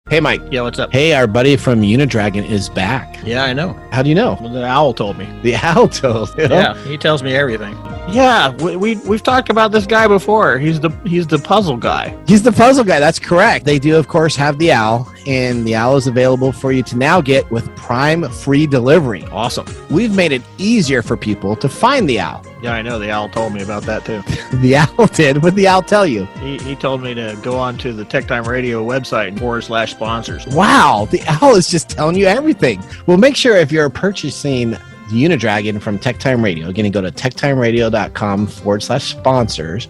Hey, Mike. Yeah, what's up? Hey, our buddy from Unidragon is back. Yeah, I know. How do you know? Well, the owl told me. The owl told you. Yeah, he tells me everything. Yeah, we've talked about this guy before. He's the puzzle guy. He's the puzzle guy. That's correct. They do, of course, have the owl, and the owl is available for you to now get with Prime free delivery. Awesome. We've made it easier for people to find the owl. Yeah, I know. The owl told me about that, too. The owl did. What did the owl tell you? He told me to go on to the TechTime Radio website /sponsors. Wow, the owl is just telling you everything. Well, make sure if you're purchasing Unidragon from TechTime Radio, again, you go to TechTimeRadio.com /sponsors.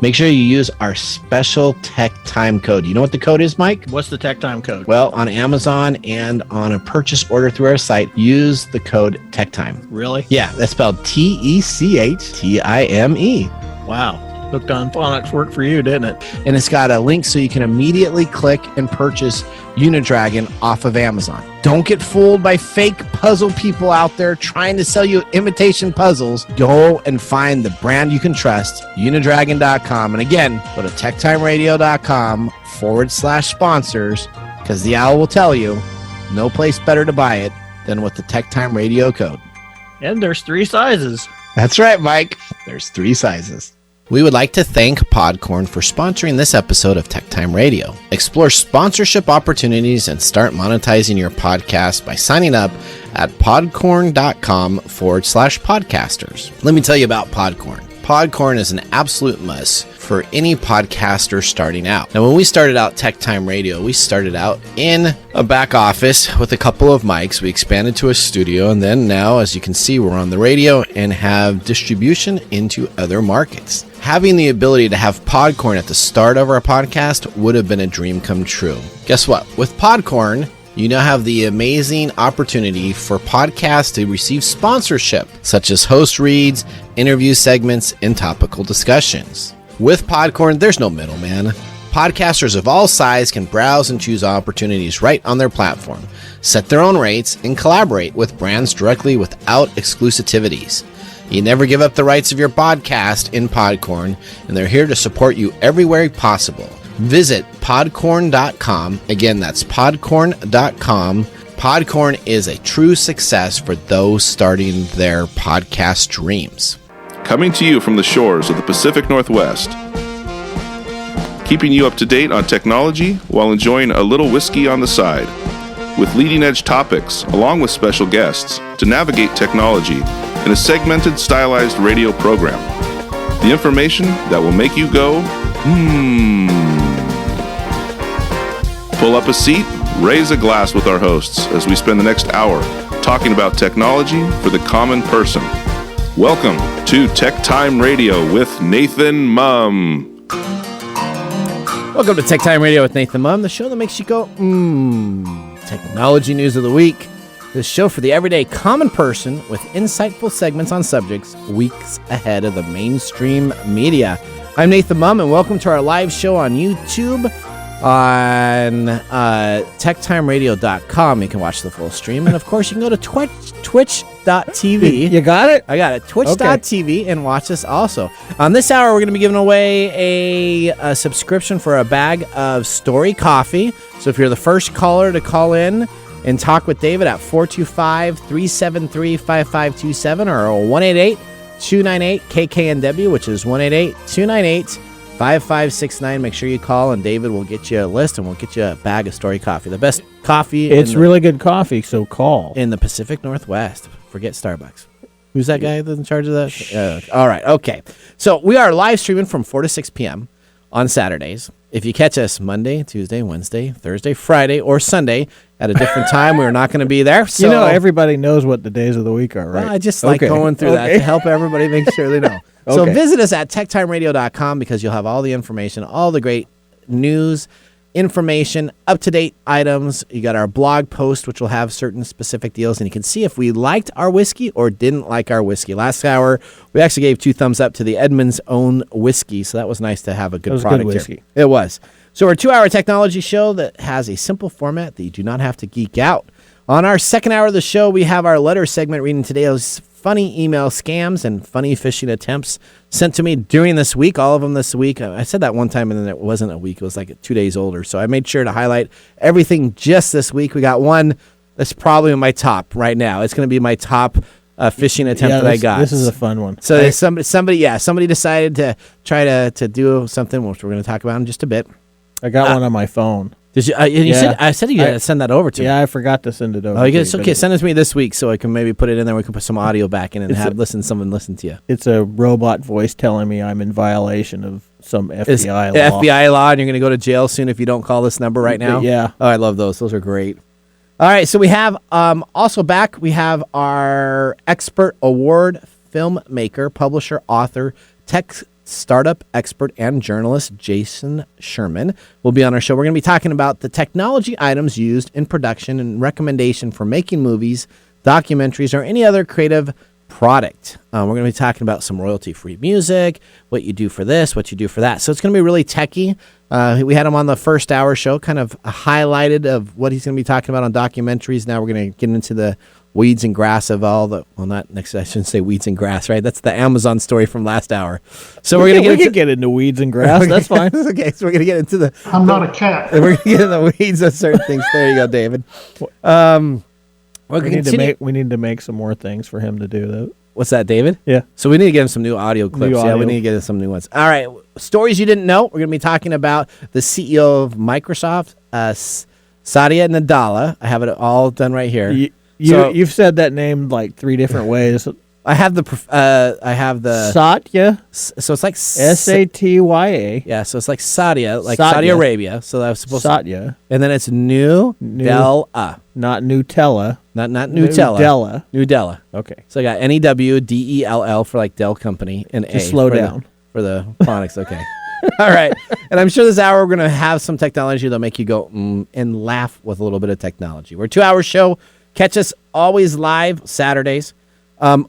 Make sure you use our special TechTime code. You know what the code is, Mike? What's the TechTime code? Well, on Amazon and on a purchase order through our site, use the code TechTime. Really? Yeah, that's spelled TECHTIME. Wow. Hooked on phonics worked for you, didn't it? And it's got a link so you can immediately click and purchase Unidragon off of Amazon. Don't get fooled by fake puzzle people out there trying to sell you imitation puzzles. Go and find the brand you can trust, Unidragon.com. And again, go to TechTimeRadio.com /sponsors, because the owl will tell you no place better to buy it than with the TechTime Radio code. And there's 3 sizes. That's right, Mike. There's 3 sizes. We would like to thank Podcorn for sponsoring this episode of TechTime Radio. Explore sponsorship opportunities and start monetizing your podcast by signing up at podcorn.com /podcasters. Let me tell you about Podcorn. Podcorn is an absolute must for any podcaster starting out. Now, when we started out TechTime Radio, we started out in a back office with a couple of mics. We expanded to a studio, and then now, as you can see, we're on the radio and have distribution into other markets. Having the ability to have Podcorn at the start of our podcast would have been a dream come true. Guess what? With Podcorn, you now have the amazing opportunity for podcasts to receive sponsorship, such as host reads, interview segments, and topical discussions. With Podcorn, there's no middleman. Podcasters of all sizes can browse and choose opportunities right on their platform, set their own rates, and collaborate with brands directly without exclusivities. You never give up the rights of your podcast in Podcorn, and they're here to support you everywhere possible. Visit podcorn.com. Again, that's podcorn.com. Podcorn is a true success for those starting their podcast dreams. Coming to you from the shores of the Pacific Northwest. Keeping you up to date on technology while enjoying a little whiskey on the side. With leading-edge topics, along with special guests, to navigate technology in a segmented, stylized radio program. The information that will make you go, Pull up a seat, raise a glass with our hosts as we spend the next hour talking about technology for the common person. Welcome to TechTime Radio with Nathan Mumm. Welcome to TechTime Radio with Nathan Mumm, the show that makes you go, Technology news of the week. This show for the everyday common person with insightful segments on subjects weeks ahead of the mainstream media. I'm Nathan Mumm, and welcome to our live show on YouTube on TechTimeRadio.com. You can watch the full stream. And, of course, you can go to Twitch.tv. You got it? I got it. Twitch.tv and watch us also. On this hour, we're going to be giving away a subscription for a bag of Story Coffee. So if you're the first caller to call in and talk with David at 425-373-5527 or 188-298-KKNW, which is 188-298-5569. Make sure you call, and David will get you a list, and we'll get you a bag of Story Coffee. The best coffee. It's really good coffee, so call. In the Pacific Northwest. Forget Starbucks. Who's that guy that's in charge of that? All right, okay. So we are live streaming from 4 to 6 p.m. on Saturdays. If you catch us Monday, Tuesday, Wednesday, Thursday, Friday, or Sunday at a different time, we're not going to be there. So, you know, everybody knows what the days of the week are, right? Well, I just like going through that to help everybody make sure they know. So visit us at TechTimeRadio.com because you'll have all the information, all the great news, information, up-to-date items. You got our blog post, which will have certain specific deals, and you can see if we liked our whiskey or didn't like our whiskey. Last hour, we actually gave 2 thumbs up to the Edmund's Own whiskey, so that was nice to have a good product whiskey. Here. It was. So our 2-hour technology show that has a simple format that you do not have to geek out. On our second hour of the show, we have our letter segment reading today's funny email scams and funny phishing attempts sent to me during this week. All of them this week. I said that one time and then it wasn't a week. It was like 2 days older. So I made sure to highlight everything just this week. We got one that's probably in my top right now. It's going to be my top phishing attempt that I got. This is a fun one. So somebody decided to try to do something, which we're going to talk about in just a bit. I got one on my phone. Did you? I said you had to send that over to me. Yeah, I forgot to send it over. Oh, it's okay. Send it to me this week so I can maybe put it in there. We can put some audio back in and someone listen to you. It's a robot voice telling me I'm in violation of some FBI law. FBI law, and you're going to go to jail soon if you don't call this number right now? Yeah. Oh, I love those. Those are great. All right, so we have also back, we have our expert award filmmaker, publisher, author, tech startup expert, and journalist Jason Sherman will be on our show. We're going to be talking about the technology items used in production and recommendation for making movies, documentaries, or any other creative product. We're going to be talking about some royalty-free music, what you do for this, what you do for that. So it's going to be really techy. We had him on the first hour show, kind of highlighted of what he's going to be talking about on documentaries. Now we're going to get into the weeds and grass of all the, well, not next, I shouldn't say weeds and grass, right? That's the Amazon story from last hour. So we're going to get into weeds and grass. That's fine. Okay, so we're going to get into the... I'm not a cat. We're going to get into the weeds of certain things. There you go, David. We need to make some more things for him to do, though. What's that, David? Yeah. So we need to get him some new audio clips. Yeah, we need to get him some new ones. All right. Stories you didn't know. We're going to be talking about the CEO of Microsoft, Satya Nadella. I have it all done right here. You've said that name like 3 different ways. I have the Satya. So it's like Satya. Yeah, so it's like Satya, like Saudi Arabia. So that was supposed Satya. And then it's New-Della. Not Nutella. Not Nutella. New-Della. Okay. So I got Nedell for like Dell Company and Just slow down for the phonics. Okay. All right. And I'm sure this hour we're going to have some technology that'll make you go and laugh with a little bit of technology. We're a 2-hour show. Catch us always live Saturdays.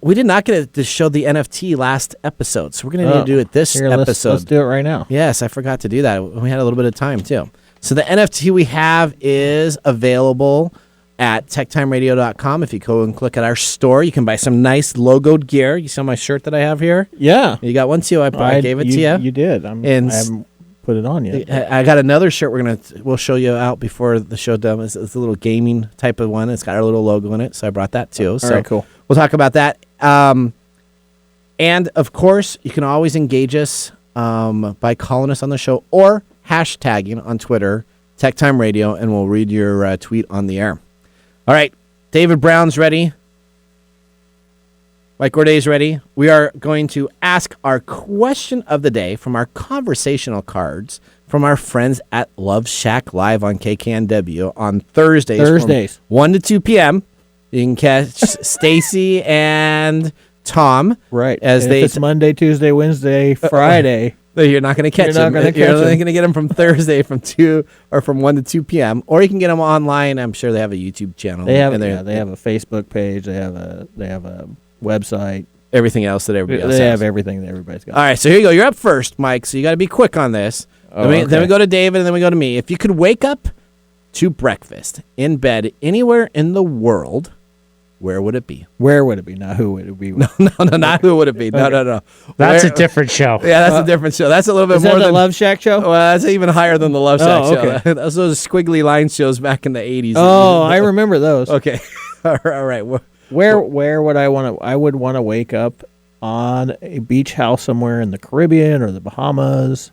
We did not get to show the NFT last episode, so we're going to need to do it this episode. Let's do it right now. Yes, I forgot to do that. We had a little bit of time, too. So the NFT we have is available at TechTimeRadio.com. If you go and click at our store, you can buy some nice logoed gear. You saw my shirt that I have here? Yeah. You got one, too. I gave it to you. You did. I haven't put it on yet. I got another shirt we'll show you out before the show done. It's a little gaming type of one. It's got our little logo in it, so I brought that, too. All right, cool. We'll talk about that. And, of course, you can always engage us by calling us on the show or hashtagging on Twitter, TechTime Radio, and we'll read your tweet on the air. All right, David Brown's ready. Mike Gorday's ready. We are going to ask our question of the day from our conversational cards from our friends at Love Shack Live on KKNW on Thursdays. From 1 to 2 p.m. You can catch Stacy and Tom. Right. It's Monday, Tuesday, Wednesday, Friday. You're not going to catch them. You're only going to get them from Thursday from 1 to 2 p.m. Or you can get them online. I'm sure they have a YouTube channel. They have a Facebook page. They have a website. Everything else that everybody else has. They have everything that everybody's got. All right, so here you go. You're up first, Mike, so you got to be quick on this. Then we go to David, and then we go to me. If you could wake up to breakfast in bed anywhere in the world, where would it be? Where would it be? Not who would it be? No, not who would it be. No. That's a different show. Yeah, that's a different show. That's a little bit more than the Love Shack show. Well, that's even higher than the Love Shack show. Okay. Those squiggly line shows back in the 80s. Oh, I remember those. Okay. All right. Where would I want to? I would want to wake up on a beach house somewhere in the Caribbean or the Bahamas.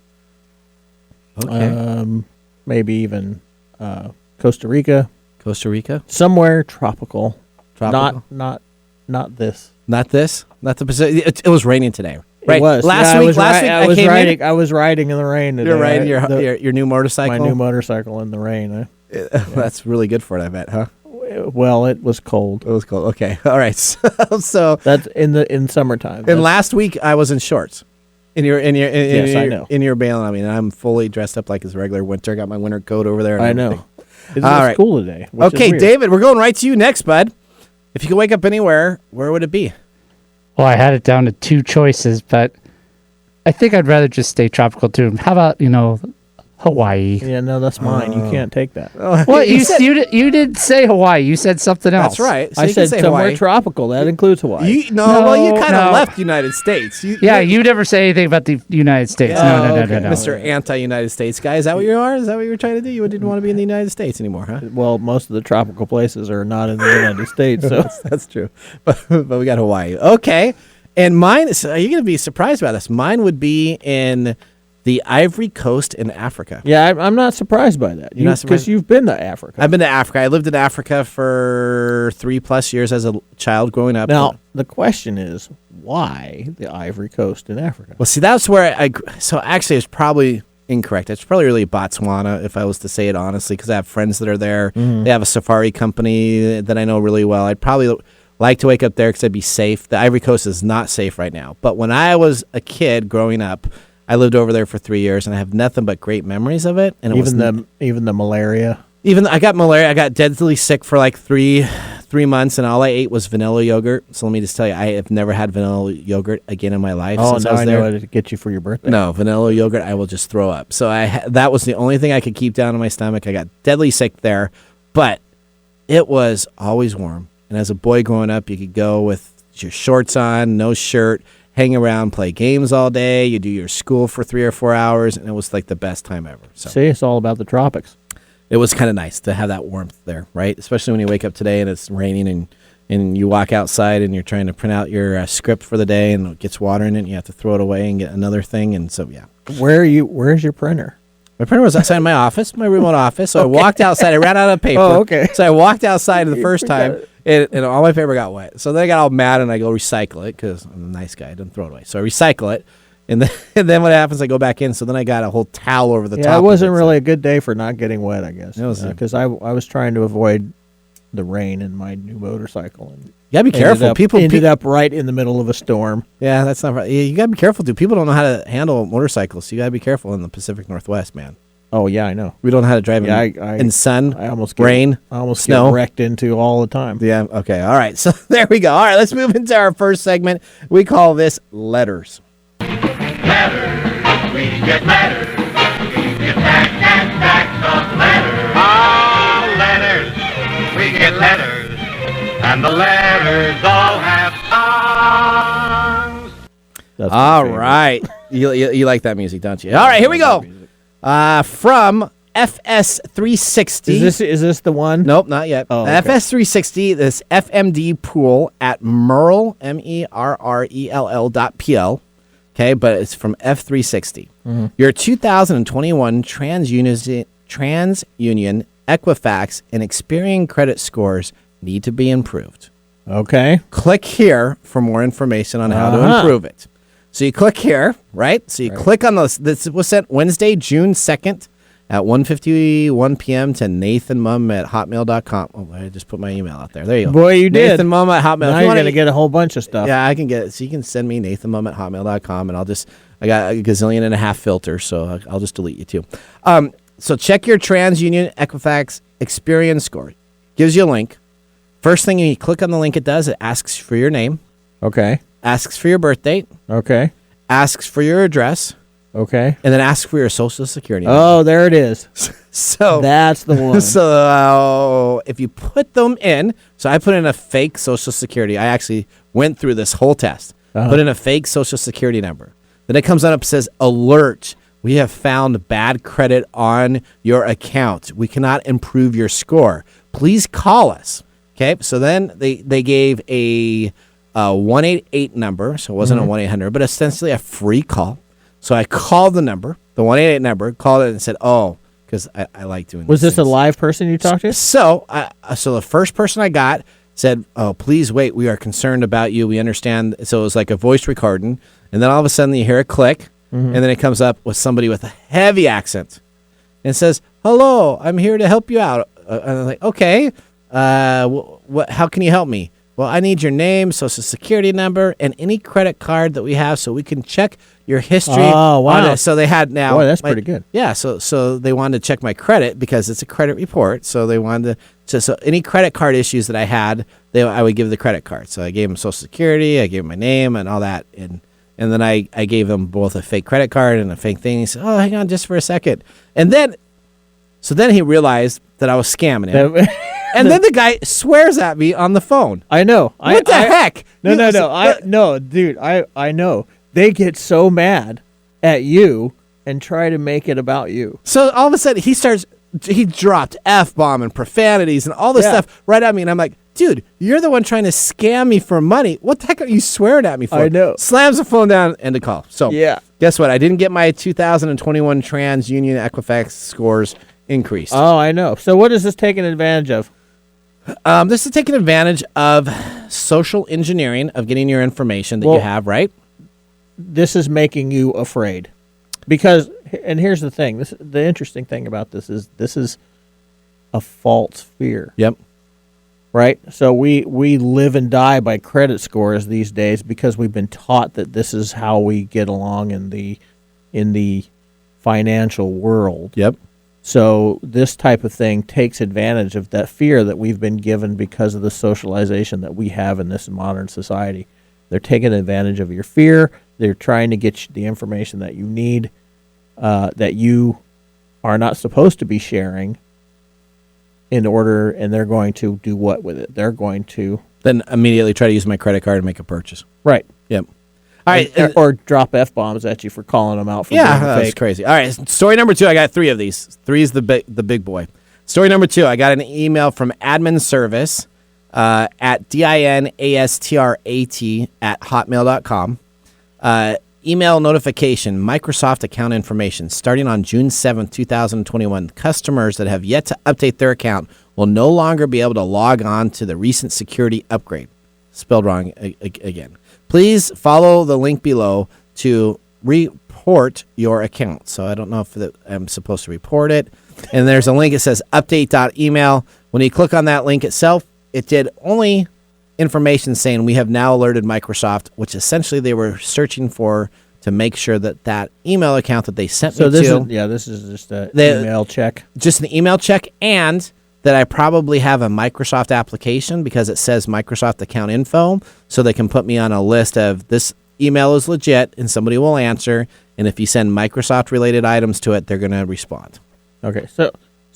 Okay. Maybe even Costa Rica. Costa Rica. Somewhere tropical. Tropical. Not this. Not this. Not the Pacific. It was raining today. Right. It was. Last week I was riding in the rain today. You're riding your new motorcycle. My new motorcycle in the rain. That's really good for it, I bet, huh? Well, it was cold. It was cold. Okay. All right. So that's in summertime. And last week I was in shorts. I know. In your bailing on me, and I'm fully dressed up like it's regular winter. I got my winter coat over there. I know. It's cool today. Okay, David, we're going right to you next, bud. If you could wake up anywhere, where would it be? Well, I had it down to 2 choices, but I think I'd rather just stay tropical too. How about, Hawaii. Yeah, no, that's mine. You can't take that. What you didn't say Hawaii. You said something else. That's right. So I you can said say somewhere Hawaii. tropical. That includes Hawaii. You kind of left United States. You never say anything about the United States. No. Mr. Anti-United States guy. Is that what you are? Is that what you were trying to do? You didn't want to be in the United States anymore, huh? Well, most of the tropical places are not in the United States, so That's true. But we got Hawaii. Okay. And mine, are you going to be surprised about this? Mine would be in the Ivory Coast in Africa. yeah, I'm not surprised by that. You're not surprised? Because you've been to Africa. I've been to Africa. I lived in Africa for 3+ years as a child growing up. Now, the question is, why the Ivory Coast in Africa? Well, see, that's where so actually it's probably incorrect. It's probably really Botswana, if I was to say it honestly, because I have friends that are there. Mm-hmm. They have a safari company that I know really well. I'd probably like to wake up there because I'd be safe. The Ivory Coast is not safe right now. But when I was a kid growing up, I lived over there for 3 years, and I have nothing but great memories of it. And Even the malaria. Even I got malaria. I got deadly sick for like three months, and all I ate was vanilla yogurt. So let me just tell you, I have never had vanilla yogurt again in my life since I was there. know what to get you for your birthday. No, vanilla yogurt, I will just throw up. So that was the only thing I could keep down in my stomach. I got deadly sick there, but it was always warm. And as a boy growing up, you could go with your shorts on, no shirt, hang around, play games all day. You do your school for 3 or 4 hours, and it was like the best time ever. So See, it's all about the tropics. it was kind of nice to have that warmth there, right? Especially when you wake up today and it's raining and you walk outside and you're trying to print out your script for the day and it gets water in it and you have to throw it away and get another thing. And so, yeah. Where's your printer? My printer was outside my office, my remote office. So I walked outside. I ran out of paper. Oh, okay. So I walked outside the first time and all my paper got wet. So then I got all mad and I go recycle it because I'm a nice guy. I didn't throw it away. So I recycle it. And then what happens, I go back in. So then I got a whole towel over the top. Yeah, it wasn't of really a good day for not getting wet, I guess. It was Because I was trying to avoid the rain in my new motorcycle. And You got to be careful. People ended up right in the middle of a storm. Yeah, that's not right. You got to be careful, too. People don't know how to handle motorcycles. You got to be careful in the Pacific Northwest, man. Oh, yeah, I know. We don't know how to drive in sun, I almost rain, snow. get wrecked into all the time. Yeah, okay. All right. So there we go. All right, let's move into our first segment. We call this Letters. Letters, we get letters. We get back and back of letters. Ah, letters, we get letters. And the letters all have songs. That's my All favorite. right. You like that music, don't you? All right, here we go. From FS360. Is this the one? Nope, not yet. Oh, okay. FS360, this FMD pool at Merrell, MERRELL.PL. Okay, but it's from F360. Mm-hmm. Your 2021 TransUnion, Equifax, and Experian credit scores need to be improved. Okay. Click here for more information on how to improve it. So you click here, right? So you click on this. This was sent Wednesday, June 2nd at 1:51 p.m. to Nathan Mumm at hotmail.com. Oh, I just put my email out there. There you go. Boy, you did. Nathan Mumm at hotmail. Now you're going to get a whole bunch of stuff. Yeah, I can get it. So you can send me Nathan Mumm at hotmail.com, and I got a gazillion and a half filters, so I'll just delete you too. So check your TransUnion Equifax Experian score. Gives you a link. First thing you click on the link, it asks for your name, Okay. asks for your birth date, Okay. asks for your address, Okay. and then asks for your social security number. Oh, there it is. So That's the one. So if you put them in, so I put in a fake social security. I actually went through this whole test. Put in a fake social security number. Then it comes on up and says, alert, we have found bad credit on your account. We cannot improve your score. Please call us. Okay, so then they gave a 188 number, so it wasn't a 1-800, but essentially a free call. So I called the number, the 188 number, called it and said, oh, because I like doing Was these this a things. live person you talked to? So the first person I got said, oh, please wait, we are concerned about you. We understand. So it was like a voice recording. And then all of a sudden you hear a click, and then it comes up with somebody with a heavy accent and says, hello, I'm here to help you out. And I'm like, okay, how can you help me? Well, I need your name, social security number, and any credit card that we have so we can check your history. Oh, wow. on it. So they had now. Boy, that's pretty good. Yeah, so they wanted to check my credit because it's a credit report. So they wanted to, so any credit card issues that I had, I would give the credit card. So I gave them social security, I gave them my name and all that, and And then I gave him both a fake credit card and a fake thing. He said, "Oh, hang on just for a second." And then he realized that I was scamming him. And then the guy swears at me on the phone. I know. What the heck? No, dude. I know. They get so mad at you and try to make it about you. So all of a sudden he dropped F-bomb and profanities and all this stuff right at me. And I'm like, dude, you're the one trying to scam me for money. What the heck are you swearing at me for? I know. Slams the phone down, end of call. So guess what? I didn't get my 2021 TransUnion Equifax scores increased. Oh, I know. So what is this taking advantage of? This is taking advantage of social engineering of getting your information that you have, right? This is making you afraid. Because, and here's the thing, the interesting thing about this is a false fear. Yep. Right? So we live and die by credit scores these days because we've been taught that this is how we get along in the financial world. Yep. So this type of thing takes advantage of that fear that we've been given because of the socialization that we have in this modern society. They're taking advantage of your fear. They're trying to get you the information that you need, that you are not supposed to be sharing and they're going to do what with it? They're going to then immediately try to use my credit card and make a purchase. Right. Yep. All right. Or drop F-bombs at you for calling them out for being that's fake. crazy. All right. Story number 2. I got 3 of these. 3 is the big boy. Story number 2. I got an email from admin service at dinastrat@hotmail.com. Email notification, Microsoft account information. Starting on June 7th, 2021, customers that have yet to update their account will no longer be able to log on to the recent security upgrade. Spelled wrong again. Please follow the link below to report your account. So I don't know if I'm supposed to report it. And there's a link that says update.email. When you click on that link itself, it did only information saying we have now alerted Microsoft, which essentially they were searching for to make sure that email account that they sent me to. This is just an email check. Just an email check, and that I probably have a Microsoft application because it says Microsoft account info, so they can put me on a list of this email is legit and somebody will answer, and if you send Microsoft related items to it, they're going to respond. Okay, so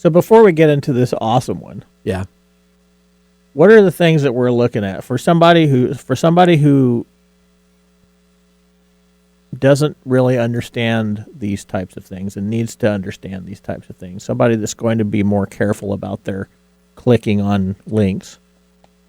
before we get into this awesome one, yeah, what are the things that we're looking at for somebody who doesn't really understand these types of things and needs to understand these types of things? Somebody that's going to be more careful about their clicking on links.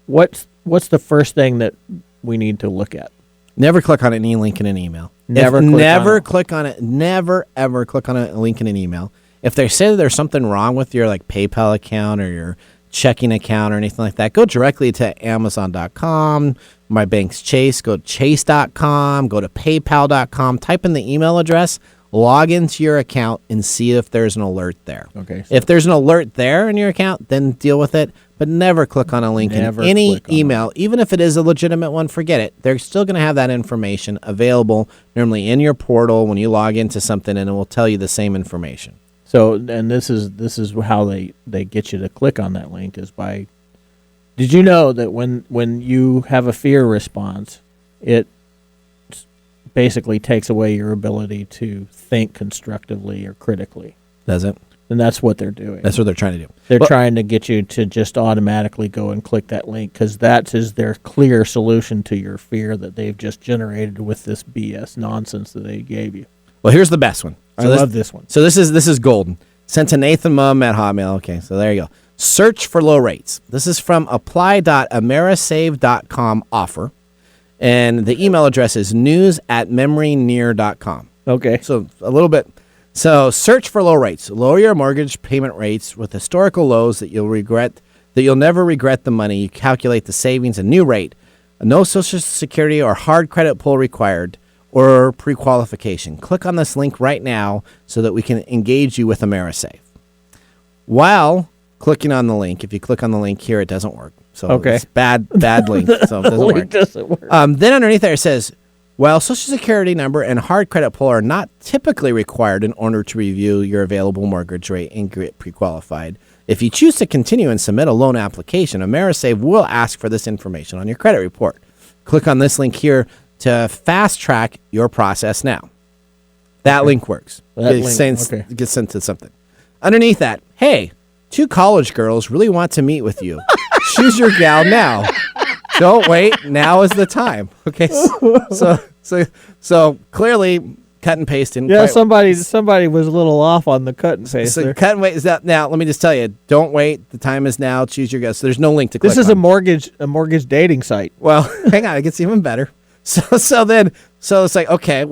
What's the first thing that we need to look at? Never click on any link in an email. Never click on it. Never ever click on a link in an email. If they say that there's something wrong with your PayPal account or your checking account or anything like that, go directly to Amazon.com, my bank's Chase, go to Chase.com, go to PayPal.com, type in the email address, log into your account, and see if there's an alert there. Okay. So if there's an alert there in your account, then deal with it, but never click on a link in any email. Even if it is a legitimate one, forget it. They're still going to have that information available normally in your portal when you log into something, and it will tell you the same information. So, and this is how they get you to click on that link is by. Did you know that when you have a fear response, it basically takes away your ability to think constructively or critically? Does it? And that's what they're doing. That's what they're trying to do. They're trying to get you to just automatically go and click that link because that is their clear solution to your fear that they've just generated with this BS nonsense that they gave you. Well, here's the best one. I love this one. So this is golden. Sent to Nathan Mumm at Hotmail. Okay, so there you go. Search for low rates. This is from apply.amerisave.com offer. And the email address is news@memorynear.com. Okay. So a little bit. So search for low rates. Lower your mortgage payment rates with historical lows that you'll never regret the money. You calculate the savings, a new rate. No Social Security or hard credit pull required or pre-qualification. Click on this link right now so that we can engage you with AmeriSave. While clicking on the link, if you click on the link here, it doesn't work. So it's bad link. So it doesn't work. Then underneath there it says, while Social Security number and hard credit pull are not typically required in order to review your available mortgage rate and get pre-qualified, if you choose to continue and submit a loan application, AmeriSave will ask for this information on your credit report. Click on this link here to fast track your process now. That link works. Gets sent to something. Underneath that, hey, 2 college girls really want to meet with you. Choose your gal now. Don't wait. Now is the time. Okay. So clearly, cut and paste didn't. Yeah, somebody was a little off on the cut and paste. So there. cut and wait is that now. Let me just tell you, don't wait. The time is now. Choose your gal. So there's no link to click This is on. a mortgage dating site. Well, hang on. It gets even better. So it's like, okay,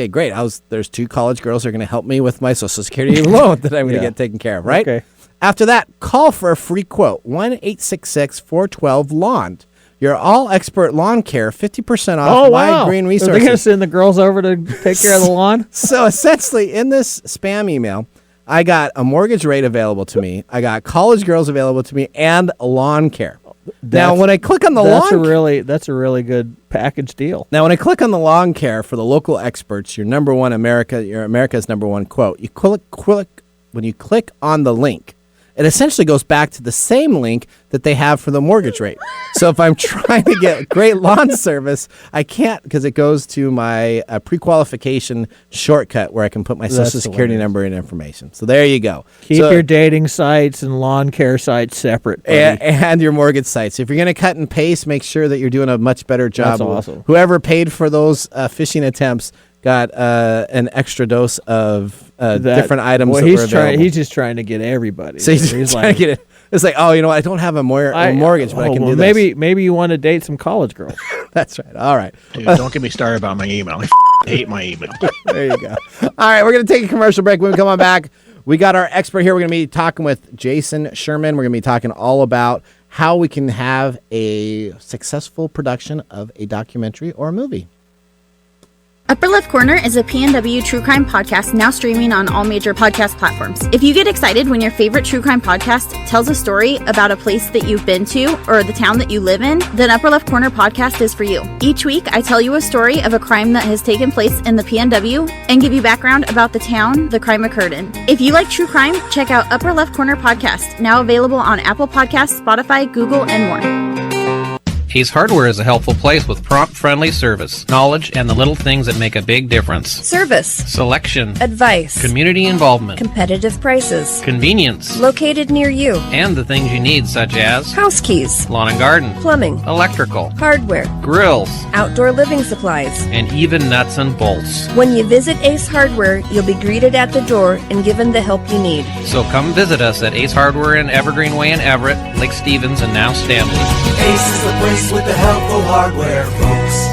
great. There's 2 college girls who are going to help me with my Social Security loan that I'm going to get taken care of, right? Okay. After that, call for a free quote, 1-866-412-LAWN. Your all-expert lawn care, 50% off My Green Resources. Are they going to send the girls over to take care of the lawn? So essentially, in this spam email, I got a mortgage rate available to me, I got college girls available to me, and lawn care. Now, when I click on the lawn... That's a really good package deal. Now, when I click on the lawn care for the local experts, your America's number one quote, when you click on the link, it essentially goes back to the same link that they have for the mortgage rate. So if I'm trying to get great lawn service, I can't because it goes to my pre-qualification shortcut where I can put my Social Security number and information. So there you go. Keep your dating sites and lawn care sites separate, buddy. And your mortgage sites. If you're going to cut and paste, make sure that you're doing a much better job. That's awesome. Whoever paid for those phishing attempts got an extra dose of different items that were available. He's just trying to get everybody. So he's trying to get it. It's like, oh, I don't have a mortgage, but I can do this. Maybe you want to date some college girls. That's right. All right. Dude, don't get me started about my email. I hate my email. There you go. All right, we're going to take a commercial break. When we come on back, we got our expert here. We're going to be talking with Jason Sherman. We're going to be talking all about how we can have a successful production of a documentary or a movie. Upper Left Corner is a PNW true crime podcast now streaming on all major podcast platforms. If you get excited when your favorite true crime podcast tells a story about a place that you've been to or the town that you live in, then Upper Left Corner podcast is for you. Each week, I tell you a story of a crime that has taken place in the PNW and give you background about the town the crime occurred in. If you like true crime, check out Upper Left Corner podcast, now available on Apple Podcasts, Spotify, Google, and more. Ace Hardware is a helpful place with prompt, friendly service, knowledge, and the little things that make a big difference. Service. Selection. Advice. Community involvement. Competitive prices. Convenience. Located near you. And the things you need, such as house keys, lawn and garden, plumbing, electrical, hardware, grills, outdoor living supplies, and even nuts and bolts. When you visit Ace Hardware, you'll be greeted at the door and given the help you need. So come visit us at Ace Hardware in Evergreen Way in Everett, Lake Stevens, and now Stanley. Ace is the place with the helpful hardware, folks.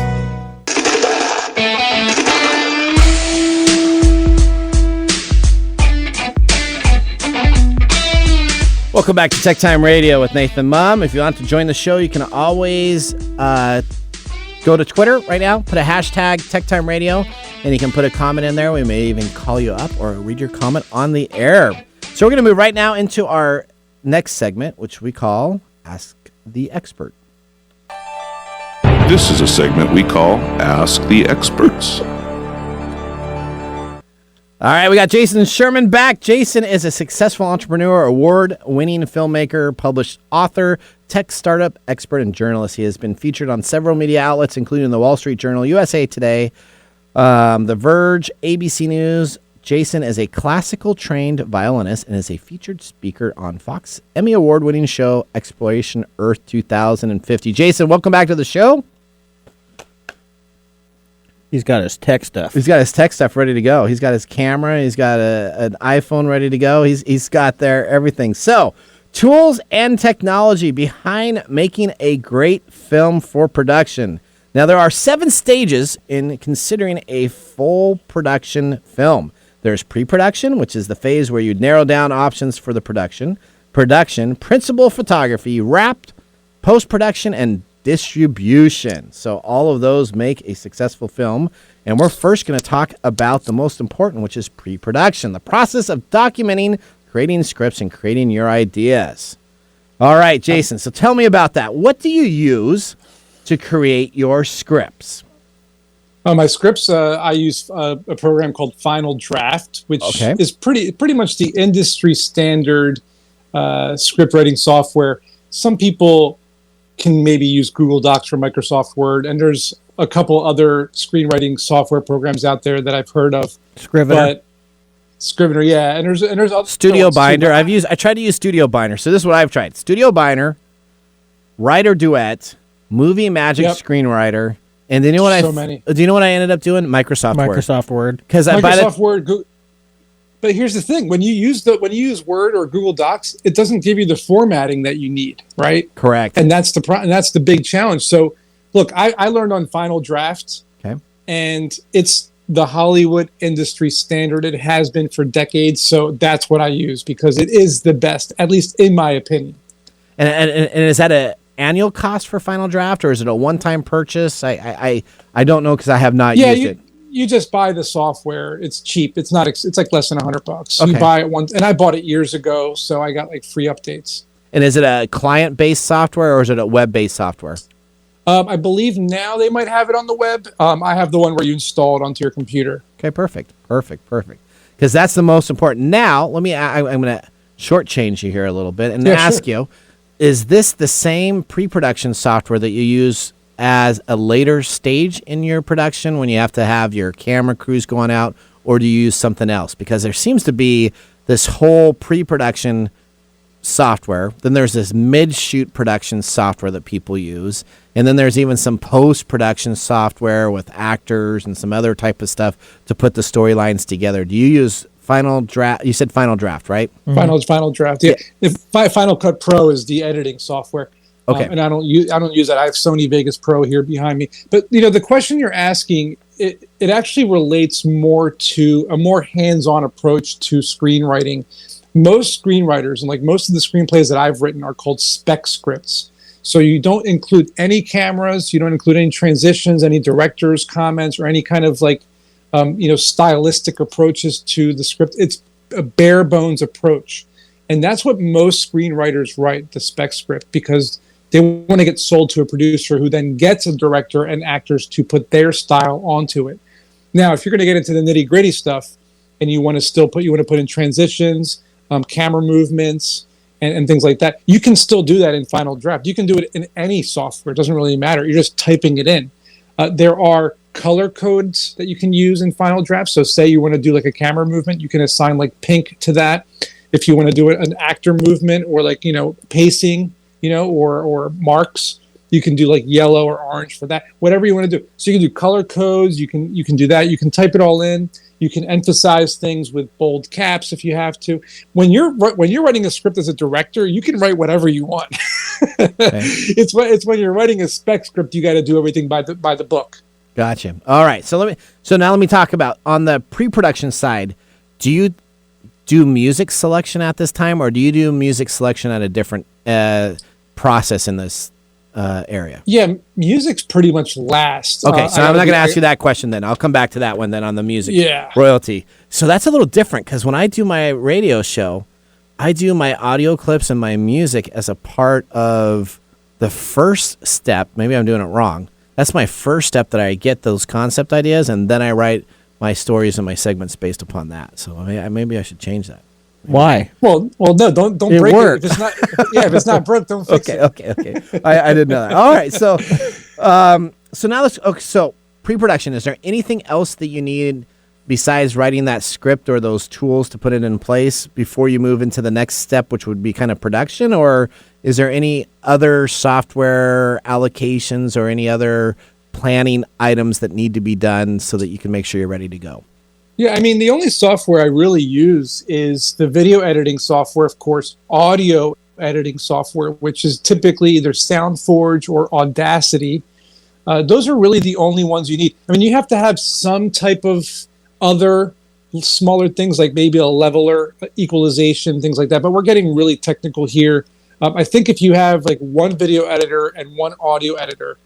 Welcome back to Tech Time Radio with Nathan Mumm. If you want to join the show, you can always go to Twitter right now, put a hashtag TechTimeRadio, and you can put a comment in there. We may even call you up or read your comment on the air. So we're going to move right now into our next segment, which we call Ask the Expert. This is a segment we call Ask the Experts. All right, we got Jason Sherman back. Jason is a successful entrepreneur, award-winning filmmaker, published author, tech startup expert, and journalist. He has been featured on several media outlets, including the Wall Street Journal, USA Today, The Verge, ABC News. Jason is a classical trained violinist and is a featured speaker on Fox Emmy award-winning show Exploration Earth 2050. Jason, welcome back to the show. He's got his tech stuff. He's got his tech stuff ready to go. He's got his camera. He's got an iPhone ready to go. He's got everything. So, tools and technology behind making a great film for production. Now, there are 7 stages in considering a full production film. There's pre-production, which is the phase where you narrow down options for the production, principal photography, wrapped, post-production, and distribution. So all of those make a successful film. And we're first going to talk about the most important, which is pre-production, the process of documenting, creating scripts, and creating your ideas. All right, Jason, so tell me about that. What do you use to create your scripts? My scripts, I use a program called Final Draft, which is pretty much the industry standard script writing software. Some people can maybe use Google Docs or Microsoft Word, and there's a couple other screenwriting software programs out there that I've heard of. Scrivener. Scrivener, yeah, and there's other Studio Binder. I tried to use Studio Binder. So this is what I've tried: Studio Binder, Writer Duet, Movie Magic Screenwriter, and then you know what do you know what I ended up doing? Microsoft Word. Because Microsoft Word. But here's the thing: when you use Word or Google Docs, it doesn't give you the formatting that you need, right? Correct. And that's the big challenge. So, look, I learned on Final Draft, and it's the Hollywood industry standard. It has been for decades. So that's what I use because it is the best, at least in my opinion. And is that an annual cost for Final Draft, or is it a one-time purchase? I don't know because I have not used it. You just buy the software. It's cheap. It's not. It's like less than $100. Okay. You buy it once, and I bought it years ago, so I got like free updates. And is it a client-based software or is it a web-based software? I believe now they might have it on the web. I have the one where you install it onto your computer. Okay, perfect. Because that's the most important. Now, I'm going to shortchange you here a little bit and ask you, is this the same pre-production software that you use as a later stage in your production when you have to have your camera crews going out, or do you use something else? Because there seems to be this whole pre-production software, then there's this mid-shoot production software that people use, and then there's even some post-production software with actors and some other type of stuff to put the storylines together. Do you use Final Draft? You said Final Draft, right? Mm-hmm. Final Draft, yeah. Final Cut Pro is the editing software. Okay. And I don't use that. I have Sony Vegas Pro here behind me. But the question you're asking, it actually relates more to a more hands-on approach to screenwriting. Most screenwriters and like most of the screenplays that I've written are called spec scripts. So you don't include any cameras, you don't include any transitions, any director's comments, or any kind of like stylistic approaches to the script. It's a bare bones approach. And that's what most screenwriters write, the spec script, because they want to get sold to a producer who then gets a director and actors to put their style onto it. Now, if you're going to get into the nitty gritty stuff and you want to put in transitions, camera movements, and things like that, you can still do that in Final Draft. You can do it in any software. It doesn't really matter. You're just typing it in. There are color codes that you can use in Final Draft. So say you want to do like a camera movement, you can assign like pink to that. If you want to do an actor movement or like, pacing, or marks, you can do like yellow or orange for that, whatever you want to do. So you can do color codes. You can do that. You can type it all in. You can emphasize things with bold caps if you have to. When you're writing a script as a director, you can write whatever you want. Okay. It's when you're writing a spec script, you got to do everything by the book. Gotcha. All right. So now let me talk about on the pre-production side. Do you do music selection at this time, or do you do music selection at a different process in this area? Yeah, music's pretty much last. Okay, so I'm not going to ask you that question then. I'll come back to that one then on the music royalty. So that's a little different because when I do my radio show, I do my audio clips and my music as a part of the first step. Maybe I'm doing it wrong. That's my first step that I get those concept ideas, and then I write my stories and my segments based upon that. So maybe I should change that. Why? Well, no, don't break worked. it. If it's not broke, don't fix it. Okay. I didn't know that. All right, so now so pre-production. Is there anything else that you need besides writing that script or those tools to put it in place before you move into the next step, which would be kind of production, or is there any other software allocations or any other planning items that need to be done so that you can make sure you're ready to go? Yeah, I mean, the only software I really use is the video editing software, of course, audio editing software, which is typically either SoundForge or Audacity. Those are really the only ones you need. I mean, you have to have some type of other smaller things like maybe a leveler, equalization, things like that. But we're getting really technical here. I think if you have like one video editor and one audio editor,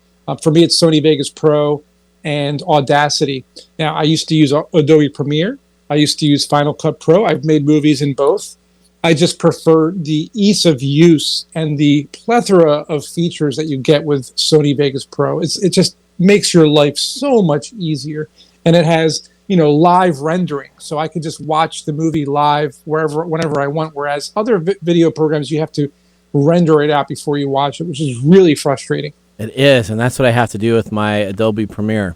for me, it's Sony Vegas Pro and Audacity. Now, I used to use Adobe Premiere. I used to use Final Cut Pro. I've made movies in both. I just prefer the ease of use and the plethora of features that you get with Sony Vegas Pro. It just makes your life so much easier. And it has, live rendering. So I can just watch the movie live whenever I want. Whereas other video programs, you have to render it out before you watch it, which is really frustrating. It is, and that's what I have to do with my Adobe Premiere.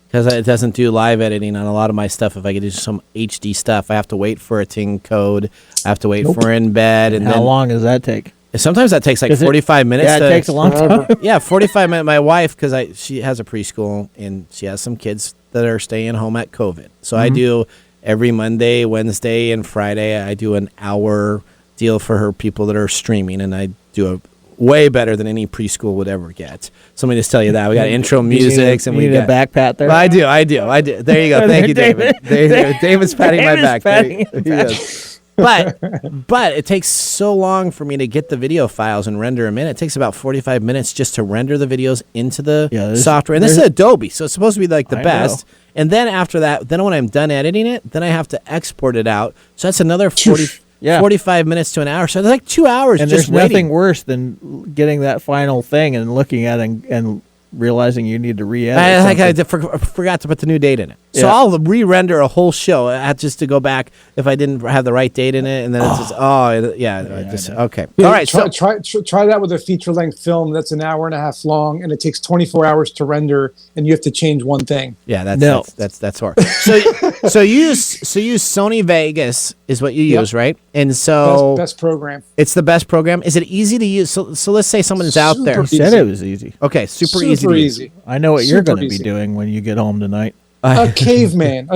Because it doesn't do live editing on a lot of my stuff. If I could do some HD stuff, I have to wait for it to encode. I have to wait for embed. And how long does that take? Sometimes that takes like 45 minutes. Yeah, it takes a long time. Yeah, 45 minutes. My wife, because she has a preschool, and she has some kids that are staying home at COVID. So I do every Monday, Wednesday, and Friday, I do an hour deal for her people that are streaming, and I do a way better than any preschool would ever get. So let me just tell you that. We got intro music, and we need got a back pat there. I do. There you go. Thank you, David. David's patting my back. But it takes so long for me to get the video files and render them in. It takes about 45 minutes just to render the videos into the software. And this is Adobe, so it's supposed to be like the best. And then after that, then when I'm done editing it, then I have to export it out. So that's another 45 minutes to an hour. So it's like 2 hours. And just there's nothing worse than getting that final thing and looking at it and realizing you need to re-edit. I forgot to put the new date in it. So I'll re-render a whole show just to go back if I didn't have the right date in it, and then it's just okay. Yeah, all right, try that with a feature-length film that's an hour and a half long, and it takes 24 hours to render, and you have to change one thing. Yeah, that's hard. So use Sony Vegas is what you use, right? And so best program. It's the best program. Is it easy to use? So let's say someone's out there. You said it was easy. Okay, super easy. I know what you're going to be doing when you get home tonight. A caveman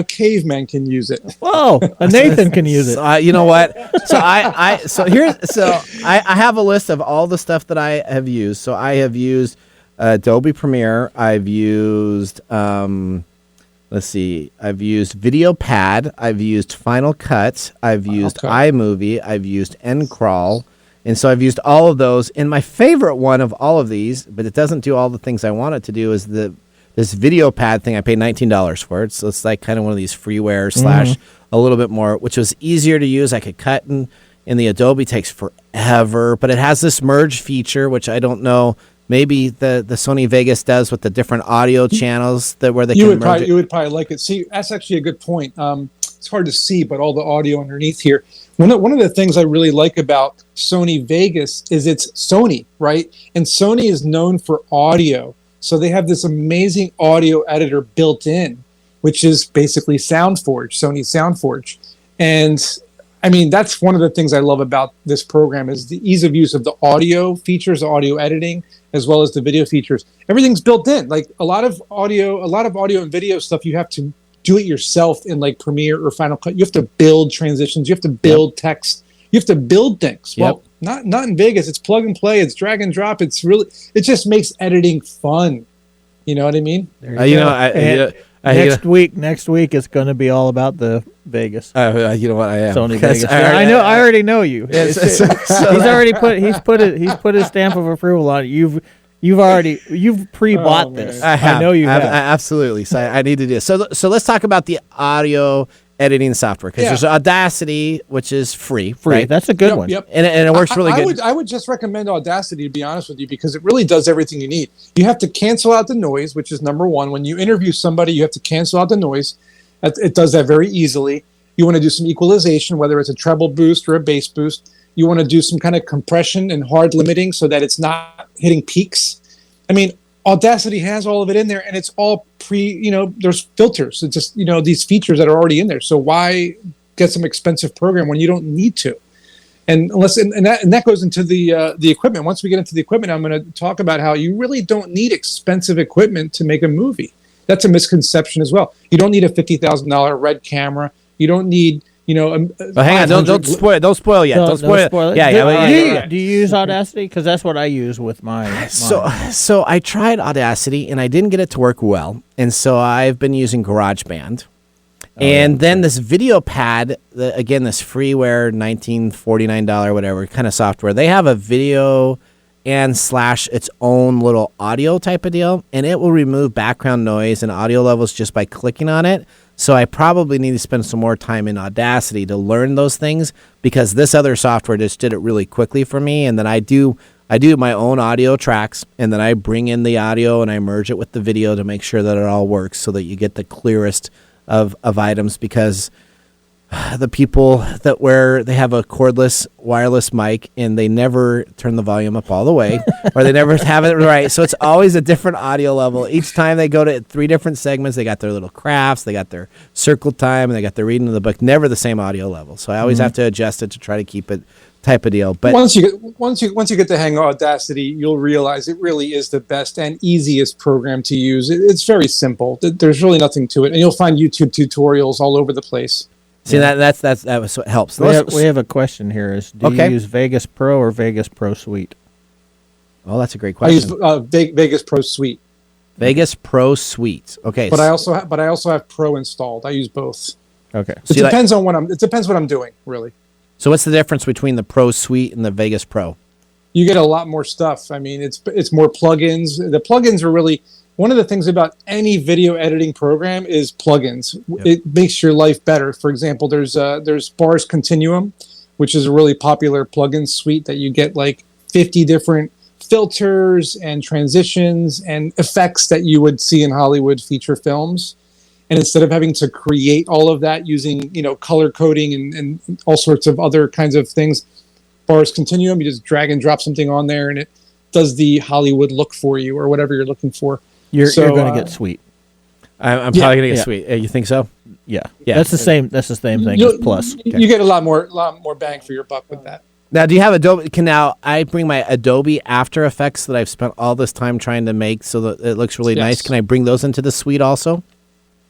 can use it. Whoa, a Nathan can use it. So, you know what? So I have a list of all the stuff that I have used. So I have used Adobe Premiere. I've used I've used VideoPad. I've used Final Cut. I've used iMovie. I've used Encrawl. And so I've used all of those. And my favorite one of all of these, but it doesn't do all the things I want it to do, is this VideoPad thing. I paid $19 for it. So it's like kind of one of these freeware / a little bit more, which was easier to use. I could cut in the Adobe, takes forever. But it has this merge feature, which I don't know. Maybe the Sony Vegas does with the different audio channels where they can merge it. You would probably like it. See, that's actually a good point. It's hard to see, but all the audio underneath here. One of the things I really like about Sony Vegas is it's Sony, right? And Sony is known for audio. So they have this amazing audio editor built in, which is basically SoundForge, Sony SoundForge. And I mean, that's one of the things I love about this program is the ease of use of the audio features, audio editing, as well as the video features. Everything's built in. Like a lot of audio and video stuff, you have to do it yourself in like Premiere or Final Cut. You have to build transitions. You have to build text. You have to build things. Well, not in Vegas. It's plug and play. It's drag and drop. It just makes editing fun. You know what I mean? Next week it's going to be all about the Vegas. You know what, I am Sony Vegas. I already know you. He's put his stamp of approval on it. You've pre-bought this. I know you have. Absolutely. So I need to do this. So let's talk about the audio editing software, because there's Audacity, which is free. Right? That's a good one. Yep. And it works really good. I would just recommend Audacity, to be honest with you, because it really does everything you need. You have to cancel out the noise, which is number one. When you interview somebody, you have to cancel out the noise. It does that very easily. You want to do some equalization, whether it's a treble boost or a bass boost. You want to do some kind of compression and hard limiting so that it's not hitting peaks. I mean, Audacity has all of it in there, and it's all there's filters. It's just, these features that are already in there. So why get some expensive program when you don't need to? And that goes into the equipment. Once we get into the equipment, I'm going to talk about how you really don't need expensive equipment to make a movie. That's a misconception as well. You don't need a $50,000 Red camera. You don't need, hang on, don't spoil it. Don't spoil yet. Don't spoil it. Yeah. Do you use Audacity? Because that's what I use with mine. So I tried Audacity and I didn't get it to work well, and so I've been using GarageBand. Then this VideoPad, again, this freeware $1949 whatever kind of software. They have a video and / its own little audio type of deal, and it will remove background noise and audio levels just by clicking on it. So I probably need to spend some more time in Audacity to learn those things, because this other software just did it really quickly for me. And then I do my own audio tracks, and then I bring in the audio and I merge it with the video to make sure that it all works so that you get the clearest of items, because the people that they have a cordless wireless mic and they never turn the volume up all the way or they never have it right. So it's always a different audio level. Each time they go to 3 different segments, they got their little crafts, they got their circle time, and they got their reading of the book, never the same audio level. So I always have to adjust it to try to keep it type of deal. But once you get the hang of Audacity, you'll realize it really is the best and easiest program to use. It's very simple. There's really nothing to it. And you'll find YouTube tutorials all over the place. See, that's what helps. We have a question here. Do you use Vegas Pro or Vegas Pro Suite? Oh, that's a great question. I use Vegas Pro Suite. Vegas Pro Suite. Okay. But I also have Pro installed. I use both. Okay. It depends on it depends what I'm doing, really. So what's the difference between the Pro Suite and the Vegas Pro? You get a lot more stuff. I mean, it's more plugins. The plugins are really one of the things about any video editing program is plugins. Yep. It makes your life better. For example, there's Bars Continuum, which is a really popular plugin suite that you get like 50 different filters and transitions and effects that you would see in Hollywood feature films. And instead of having to create all of that using, color coding and all sorts of other kinds of things, Bars Continuum, you just drag and drop something on there and it does the Hollywood look for you or whatever you're looking for. You're going to get Suite. I'm probably going to get Suite. You think so? Yeah. That's the same thing as Plus. Okay. You get a lot more bang for your buck with that. Now, do you have Adobe? Can I bring my Adobe After Effects that I've spent all this time trying to make so that it looks really nice? Can I bring those into the Suite also?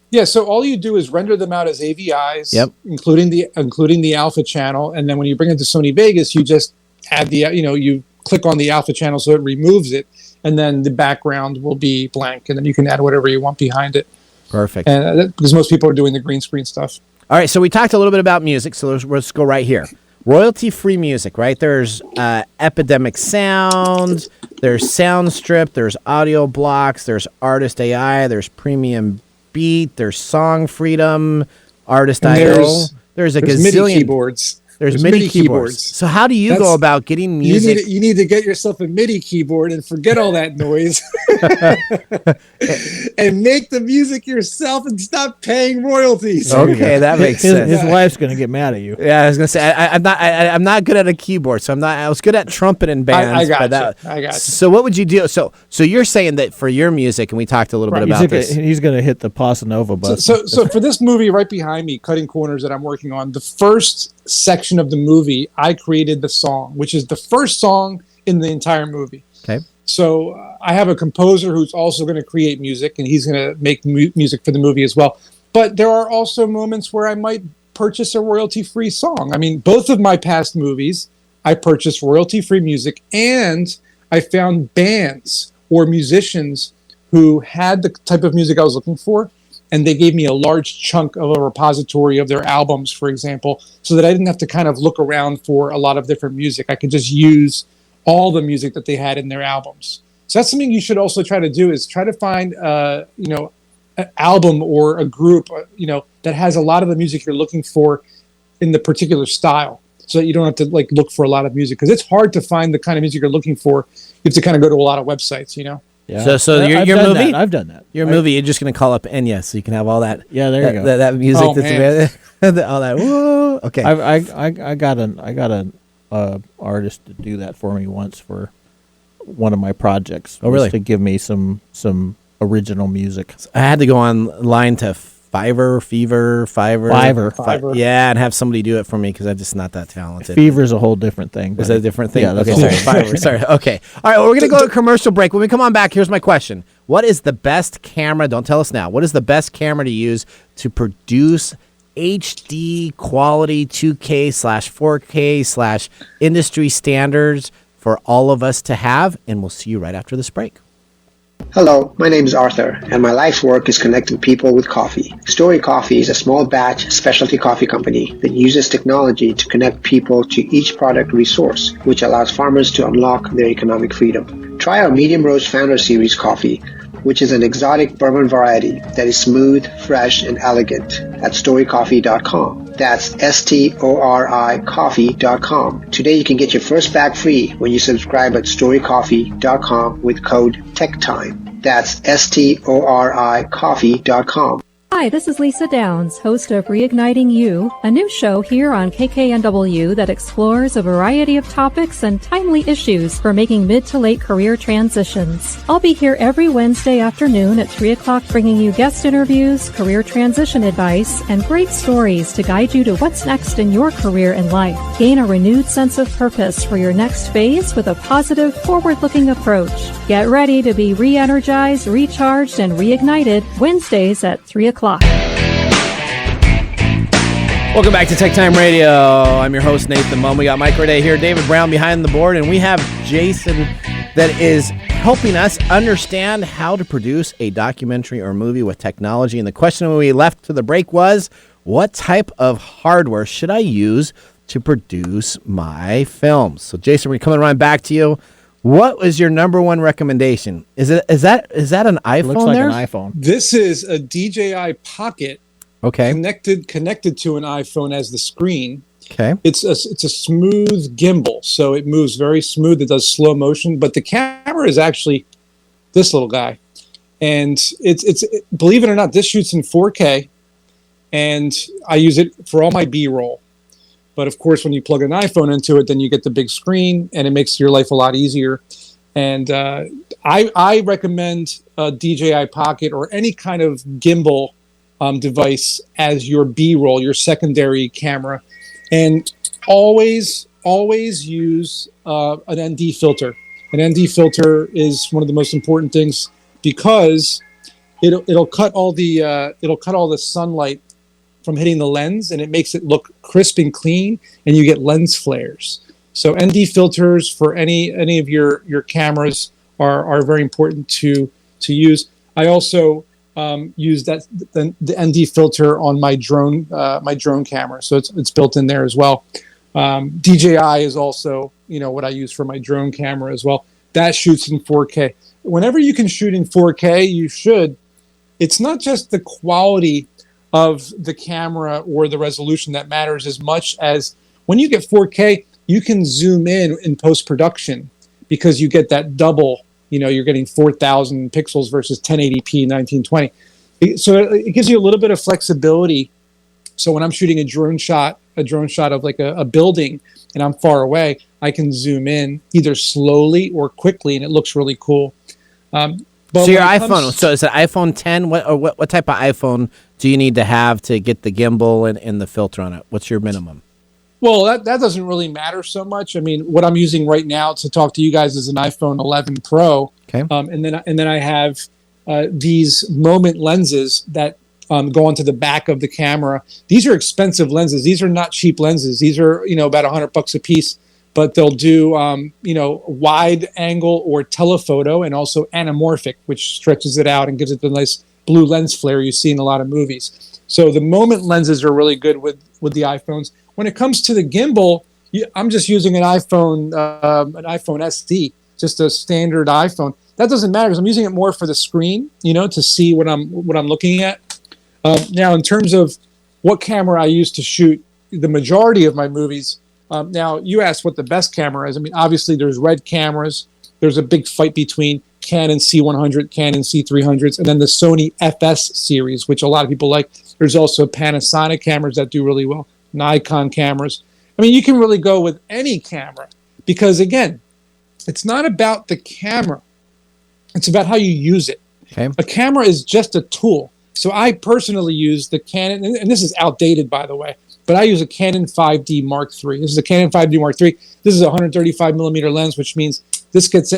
Yeah, so all you do is render them out as AVIs, including the alpha channel, and then when you bring it to Sony Vegas, you just add you click on the alpha channel so it removes it, and then the background will be blank, and then you can add whatever you want behind it. Perfect. And because most people are doing the green screen stuff. All right, so we talked a little bit about music, so let's go right here. Royalty-free music, right? There's Epidemic Sound, there's Soundstrip, there's Audio Blocks, there's Artist AI, there's Premium Beat, there's Song Freedom, Artist.io. There's gazillion MIDI keyboards. There's MIDI keyboards. So how do you go about getting music? You need to get yourself a MIDI keyboard and forget all that noise and make the music yourself and stop paying royalties. Okay, that makes sense. His wife's going to get mad at you. Yeah, I was going to say I'm not good at a keyboard, so I was good at trumpet and bands. I got you. So what would you do? So you're saying that for your music, and we talked a little bit about this. He's going to hit the Bossa Nova button. So for this movie right behind me, Cutting Corners, that I'm working on, the first section of the movie, I created the song, which is the first song in the entire movie. Okay. So I have a composer who's also going to create music, and he's going to make music for the movie as well. But there are also moments where I might purchase a royalty-free song. I mean, both of my past movies, I purchased royalty-free music, and I found bands or musicians who had the type of music I was looking for, and they gave me a large chunk of a repository of their albums, for example, so that I didn't have to kind of look around for a lot of different music. I could just use all the music that they had in their albums. So that's something you should also try to do, is try to find, an album or a group, that has a lot of the music you're looking for in the particular style, so that you don't have to look for a lot of music, because it's hard to find the kind of music you're looking for. You have to kind of go to a lot of websites, Yeah. So your movie, I've done that. Your movie, you're just going to call up Enya, so you can have all that. Yeah, there you go. That music all that. Whoa. Okay. I got an artist to do that for me once for one of my projects. Oh, really? To give me some original music. I had to go online to Fiverr. Yeah, and have somebody do it for me because I'm just not that talented. Fiverr's a whole different thing. Is that a different thing? Yeah, that's okay. Sorry, Fiverr. Sorry. Okay. All right. Well, we're gonna go to a commercial break. When we come on back, here's my question: what is the best camera? Don't tell us now. What is the best camera to use to produce HD quality 2K/4K/ industry standards for all of us to have? And we'll see you right after this break. Hello, my name is Arthur, and my life's work is connecting people with coffee. Story Coffee is a small batch specialty coffee company that uses technology to connect people to each product resource, which allows farmers to unlock their economic freedom. Try our Medium Roast Founder Series coffee, which is an exotic bourbon variety that is smooth, fresh, and elegant at storycoffee.com. That's STORI coffee.com. Today you can get your first bag free when you subscribe at storycoffee.com with code TechTime. That's STORI coffee.com. Hi, this is Lisa Downs, host of Reigniting You, a new show here on KKNW that explores a variety of topics and timely issues for making mid to late career transitions. I'll be here every Wednesday afternoon at 3 o'clock bringing you guest interviews, career transition advice, and great stories to guide you to what's next in your career and life. Gain a renewed sense of purpose for your next phase with a positive, forward-looking approach. Get ready to be re-energized, recharged, and reignited Wednesdays at 3 o'clock. Welcome back to TechTime Radio. I'm your host, Nathan Mumm. We got Mike Roday here, David Brown behind the board, and we have Jason that is helping us understand how to produce a documentary or movie with technology. And the question when we left to the break was, what type of hardware should I use to produce my films? So, Jason, we're coming right back to you. What was your number one recommendation? Is that an iPhone? Looks like there? an iPhone. This is a DJI Pocket. Okay. Connected to an iPhone as the screen. Okay. It's a smooth gimbal, so it moves very smooth. It does slow motion, but the camera is actually this little guy, and it's believe it or not, this shoots in 4K, and I use it for all my B-roll. But of course, when you plug an iPhone into it, then you get the big screen, and it makes your life a lot easier. And I recommend a DJI Pocket or any kind of gimbal device as your B-roll, your secondary camera, and always use an ND filter. An ND filter is one of the most important things because it'll cut all the sunlight from hitting the lens, and it makes it look crisp and clean, and you get lens flares. So ND filters for any of your cameras are very important to use. I also use the ND filter on my drone camera, so it's built in there as well. DJI is also what I use for my drone camera as well. That shoots in 4K. Whenever you can shoot in 4K, you should. It's not just the quality of the camera or the resolution that matters as much as when you get 4K, you can zoom in post-production because you get that double, you're getting 4,000 pixels versus 1080p 1920. So it gives you a little bit of flexibility. So when I'm shooting a drone shot of like a building and I'm far away, I can zoom in either slowly or quickly, and it looks really cool. So your iPhone, so is it iPhone 10? What type of iPhone do you need to have to get the gimbal and the filter on it? What's your minimum? Well, that doesn't really matter so much. I mean, what I'm using right now to talk to you guys is an iPhone 11 Pro. Okay. And then I have these moment lenses that go onto the back of the camera. These are expensive lenses. These are not cheap lenses. These are about $100 a piece. But they'll do, wide angle or telephoto, and also anamorphic, which stretches it out and gives it the nice blue lens flare you see in a lot of movies. So the moment lenses are really good with the iPhones. When it comes to the gimbal, I'm just using an iPhone SE, just a standard iPhone. That doesn't matter because I'm using it more for the screen, to see what I'm looking at. Now, in terms of what camera I use to shoot the majority of my movies. Now, you asked what the best camera is. I mean, obviously, there's RED cameras. There's a big fight between Canon C100, Canon C300s, and then the Sony FS series, which a lot of people like. There's also Panasonic cameras that do really well, Nikon cameras. I mean, you can really go with any camera because, again, it's not about the camera. It's about how you use it. Okay. A camera is just a tool. So I personally use the Canon, and this is outdated, by the way, but I use a Canon 5D Mark III. This is a Canon 5D Mark III. This is a 135 millimeter lens, which means this gets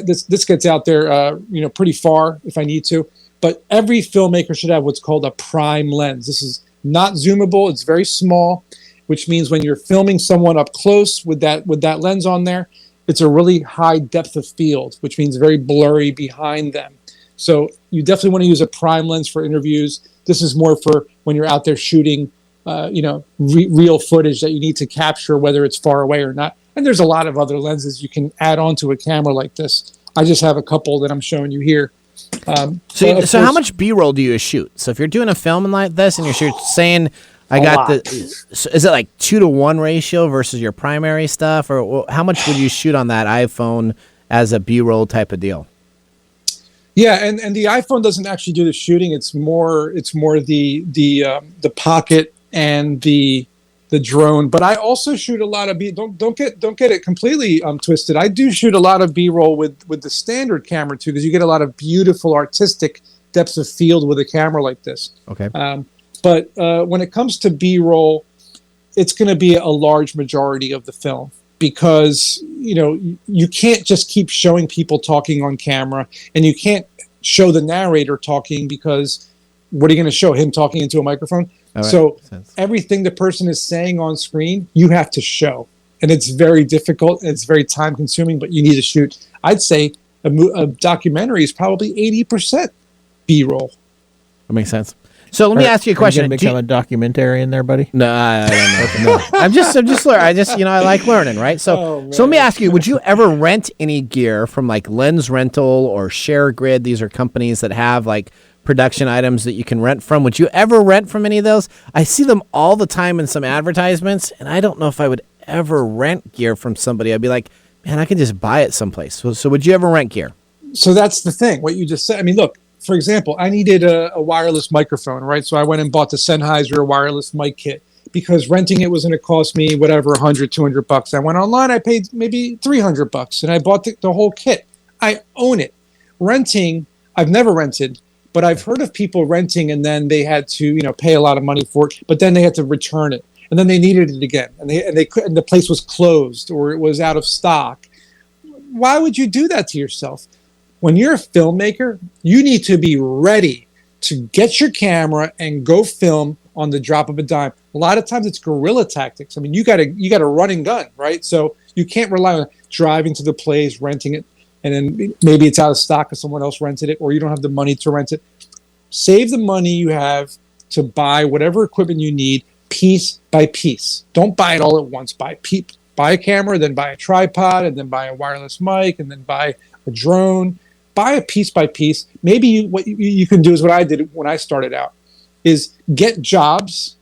out there, pretty far if I need to. But every filmmaker should have what's called a prime lens. This is not zoomable. It's very small, which means when you're filming someone up close with that lens on there, it's a really high depth of field, which means very blurry behind them. So you definitely want to use a prime lens for interviews. This is more for when you're out there shooting, real footage that you need to capture, whether it's far away or not. And there's a lot of other lenses you can add onto a camera like this. I just have a couple that I'm showing you here. So how much B-roll do you shoot? So if you're doing a film like this and you're saying, is it like 2-to-1 ratio versus your primary stuff, or how much would you shoot on that iPhone as a B-roll type of deal? Yeah, and the iPhone doesn't actually do the shooting. It's more the pocket and the drone. But I also shoot a lot of don't get it completely twisted. I do shoot a lot of B-roll with the standard camera too, because you get a lot of beautiful artistic depths of field with a camera like this. Okay. But when it comes to B-roll, it's going to be a large majority of the film, because you can't just keep showing people talking on camera, and you can't show the narrator talking, because what are you going to show, him talking into a microphone? Right. So everything the person is saying on screen, you have to show, and it's very difficult. It's very time consuming, but you need to shoot. I'd say a documentary is probably 80% B-roll. That makes sense. So let me ask you a question. Are you going to become a documentarian there, buddy? No, I don't know. No. I'm just learning. I like learning, right? So let me ask you, would you ever rent any gear from like Lens Rental or ShareGrid? These are companies that have like production items that you can rent from. Would you ever rent from any of those? I see them all the time in some advertisements, and I don't know if I would ever rent gear from somebody. I'd be like, man, I can just buy it someplace. So would you ever rent gear? So that's the thing, what you just said. I mean, look, for example, I needed a wireless microphone, right? So I went and bought the Sennheiser wireless mic kit, because renting it was going to cost me whatever, $100, $200. I went online, I paid maybe $300, and I bought the whole kit. I own it. Renting, I've never rented, but I've heard of people renting and then they had to, pay a lot of money for it, but then they had to return it, and then they needed it again, and they couldn't. The place was closed or it was out of stock. Why would you do that to yourself? When you're a filmmaker, you need to be ready to get your camera and go film on the drop of a dime. A lot of times it's guerrilla tactics. I mean, you got to run and gun, right? So you can't rely on driving to the place, renting it, and then maybe it's out of stock because someone else rented it, or you don't have the money to rent it. Save the money you have to buy whatever equipment you need, piece by piece. Don't buy it all at once. Buy a camera, then buy a tripod, and then buy a wireless mic, and then buy a drone. Buy a piece by piece. Maybe what you can do is what I did when I started out, is get jobs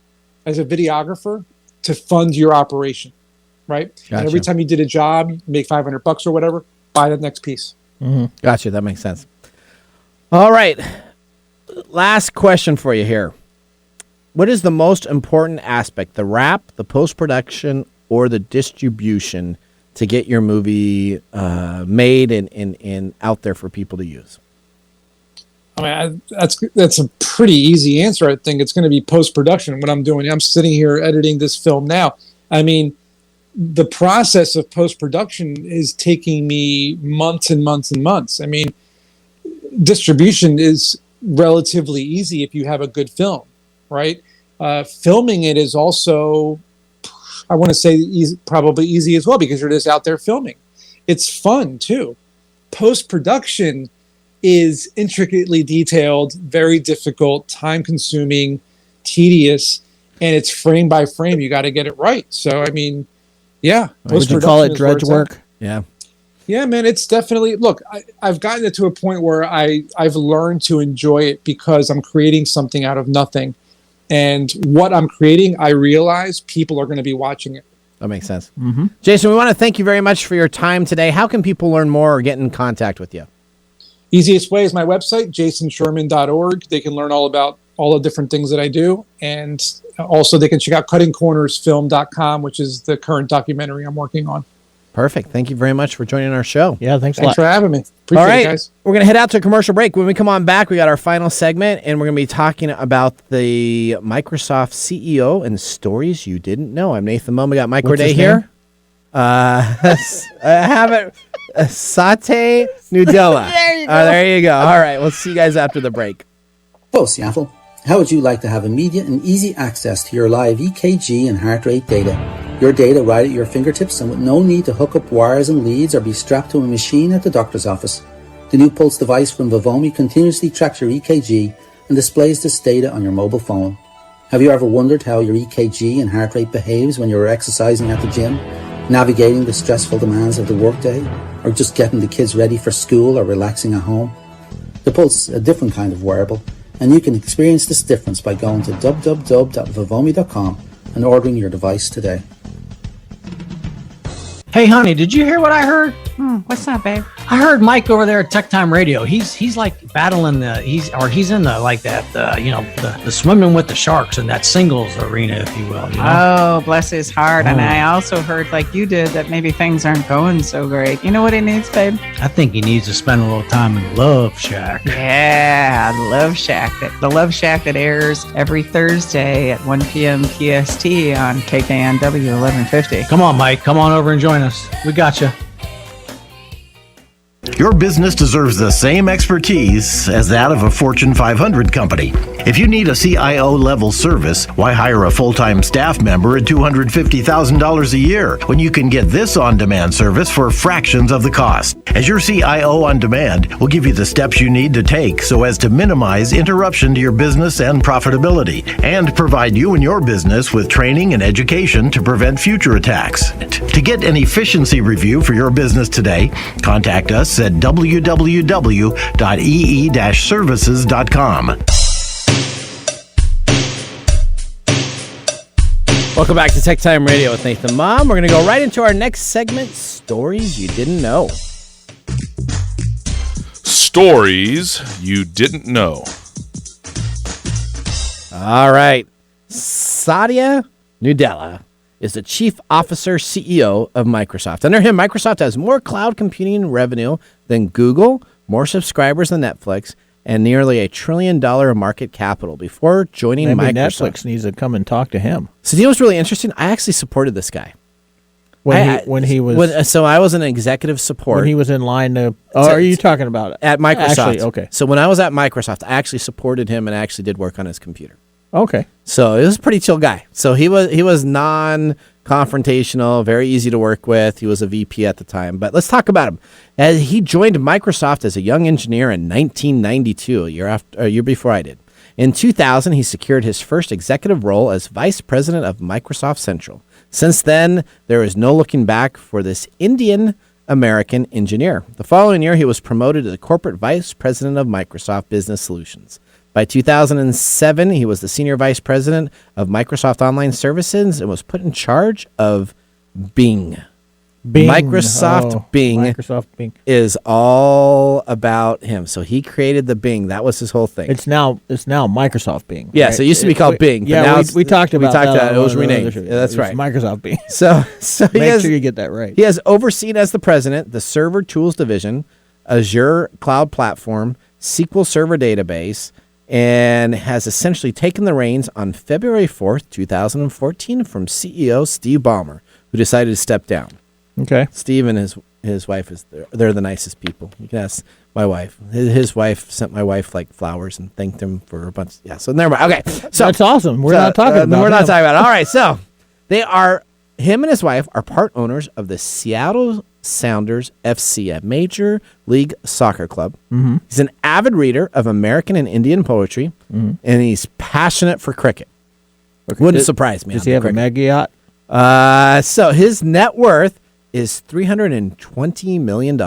as a videographer to fund your operation, right? Gotcha. And every time you did a job, you make $500 or whatever, buy the next piece. Mm-hmm. Gotcha. That makes sense. All right. Last question for you here. What is the most important aspect, the wrap, the post-production, or the distribution to get your movie made and out there for people to use? I mean, that's a pretty easy answer. I think it's going to be post-production. What I'm doing, I'm sitting here editing this film now. I mean, the process of post-production is taking me months and months and months. I mean, distribution is relatively easy if you have a good film, right? Filming it is also, I want to say, probably easy as well, because you're just out there filming. It's fun too. Post-production is intricately detailed, very difficult, time-consuming, tedious, and it's frame by frame. You got to get it right. So, I mean, yeah. Would you call it drudge work? Yeah. Yeah, man, it's definitely, look, I've gotten it to a point where I've learned to enjoy it, because I'm creating something out of nothing. And what I'm creating, I realize people are going to be watching it. That makes sense. Mm-hmm. Jason, we want to thank you very much for your time today. How can people learn more or get in contact with you? Easiest way is my website, jasonsherman.org. They can learn all about all the different things that I do. And also they can check out cuttingcornersfilm.com, which is the current documentary I'm working on. Perfect. Thank you very much for joining our show. Yeah, thanks a lot. Thanks for having me. Appreciate it, guys. We're going to head out to a commercial break. When we come on back, we got our final segment, and we're going to be talking about the Microsoft CEO and stories you didn't know. I'm Nathan Mumm. We got Micro Day here. I have it. Satya Nadella. There you go. There you go. All right. We'll see you guys after the break. Hello, Seattle. How would you like to have immediate and easy access to your live EKG and heart rate data? Your data right at your fingertips, and with no need to hook up wires and leads or be strapped to a machine at the doctor's office. The new Pulse device from Vivomi continuously tracks your EKG and displays this data on your mobile phone. Have you ever wondered how your EKG and heart rate behaves when you're exercising at the gym, navigating the stressful demands of the workday, or just getting the kids ready for school or relaxing at home? The Pulse is a different kind of wearable, and you can experience this difference by going to www.vivomi.com and ordering your device today. Hey, honey, did you hear what I heard? What's up, babe? I heard Mike over there at TechTime Radio. He's like battling he's in the like that the swimming with the sharks in that singles arena, if you will. You know? Oh, bless his heart. And I also heard, like you did, that maybe things aren't going so great. You know what he needs, babe? I think he needs to spend a little time in Love Shack. Yeah, Love Shack. The Love Shack that airs every Thursday at 1 p.m. PST on KKNW 1150. Come on, Mike. Come on over and join us. We got you. Your business deserves the same expertise as that of a Fortune 500 company. If you need a CIO-level service, why hire a full-time staff member at $250,000 a year when you can get this on-demand service for fractions of the cost? As your CIO on demand, we'll give you the steps you need to take so as to minimize interruption to your business and profitability, and provide you and your business with training and education to prevent future attacks. To get an efficiency review for your business today, contact us at www.ee-services.com. Welcome back to Tech Time Radio with Nathan Mumm. We're going to go right into our next segment, Stories You Didn't Know. Stories you didn't know. All right. Satya Nadella is the Chief Officer CEO of Microsoft. Under him, Microsoft has more cloud computing revenue than Google, more subscribers than Netflix, and nearly $1 trillion market capital before joining Maybe Microsoft. Netflix needs to come and talk to him. So you know what's really interesting? I actually supported this guy. So I was an executive support. When he was in line to... Oh, are you talking about it? At Microsoft. Actually, okay. So when I was at Microsoft, I actually supported him and actually did work on his computer. Okay. So it was a pretty chill guy. So he was non-confrontational, very easy to work with. He was a VP at the time. But let's talk about him. He joined Microsoft as a young engineer in 1992, a year before I did. In 2000, he secured his first executive role as vice president of Microsoft Central. Since then, there is no looking back for this Indian-American engineer. The following year, he was promoted to the corporate vice president of Microsoft Business Solutions. By 2007, he was the senior vice president of Microsoft Online Services and was put in charge of Bing. Microsoft Bing is all about him. So he created the Bing. That was his whole thing. It's now Microsoft Bing. Yeah, right? so it used to be called Bing. Yeah, now we talked about that. It was renamed. Yeah, that's right. Microsoft Bing. So make sure you get that right. He has overseen as the president the Server Tools Division, Azure Cloud Platform, SQL Server Database, and has essentially taken the reins on February 4th, 2014 from CEO Steve Ballmer, who decided to step down. Okay. Steve and his wife, they're the nicest people. You can ask my wife. His wife sent my wife like flowers and thanked him for a bunch. Yeah, so never mind. Okay. So that's awesome. We're not talking about We're not talking about it. All right, so him and his wife are part owners of the Seattle Sounders FC, a major league soccer club. Mm-hmm. He's an avid reader of American and Indian poetry, and he's passionate for cricket. Wouldn't surprise me. Does he have a mega yacht? So his net worth is $320 million.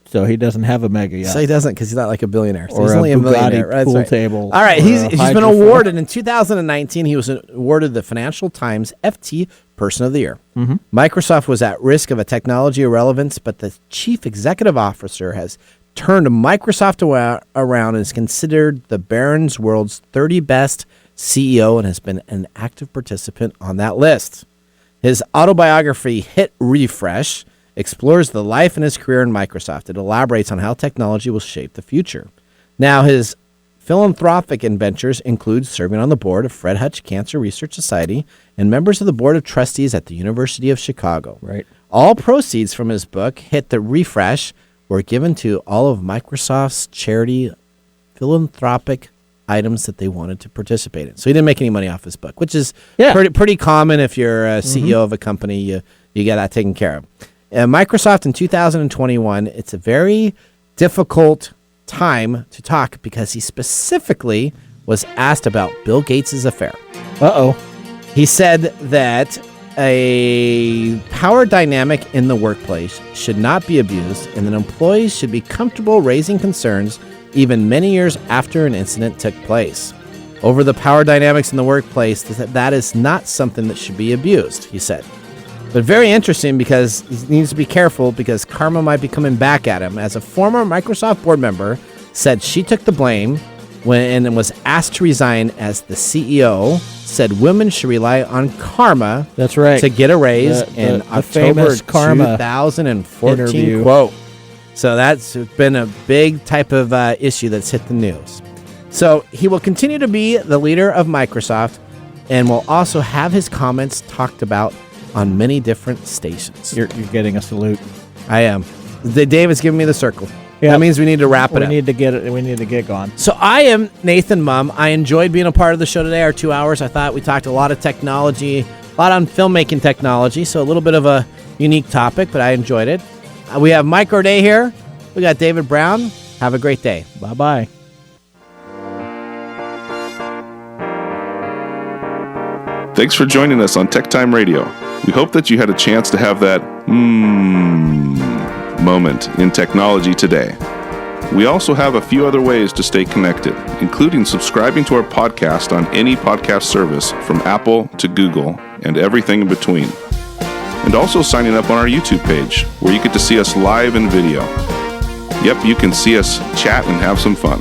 So he doesn't have a mega yacht. So he doesn't because he's not like a billionaire. So or he's only a millionaire. Bugatti pool table. All right, he's been awarded in 2019. He was awarded the Financial Times FT Person of the Year. Mm-hmm. Microsoft was at risk of a technology irrelevance, but the chief executive officer has turned Microsoft around and is considered the Barron's World's 30 best CEO and has been an active participant on that list. His autobiography, Hit Refresh, explores the life and his career in Microsoft. It elaborates on how technology will shape the future. Now, his philanthropic ventures include serving on the board of Fred Hutch Cancer Research Society and members of the board of trustees at the University of Chicago. Right. All proceeds from his book, Hit the Refresh, were given to all of Microsoft's charity philanthropic items that they wanted to participate in. So he didn't make any money off his book, which is pretty common if you're a CEO of a company. You get that taken care of. Microsoft in 2021, it's a very difficult time to talk because he specifically was asked about Bill Gates' affair. Uh-oh. He said that a power dynamic in the workplace should not be abused and that employees should be comfortable raising concerns even many years after an incident took place. Over the power dynamics in the workplace, that is not something that should be abused, he said. But very interesting because he needs to be careful because karma might be coming back at him. As a former Microsoft board member said she took the blame when and was asked to resign as the CEO, said women should rely on karma. That's right. To get a raise in the October famous karma 2014 interview. quote. So that's been a big type of issue that's hit the news. So he will continue to be the leader of Microsoft and will also have his comments talked about on many different stations. You're getting a salute. I am. Dave is giving me the circle. Yeah. That means we need to wrap it up. We need to get going. So I am Nathan Mumm. I enjoyed being a part of the show today, our 2 hours. I thought we talked a lot of technology, a lot on filmmaking technology, so a little bit of a unique topic, but I enjoyed it. We have Mike O'Day here. We got David Brown. Have a great day. Bye-bye. Thanks for joining us on TechTime Radio. We hope that you had a chance to have that moment in technology today. We also have a few other ways to stay connected, including subscribing to our podcast on any podcast service from Apple to Google and everything in between. And also signing up on our YouTube page, where you get to see us live in video. Yep, you can see us chat and have some fun.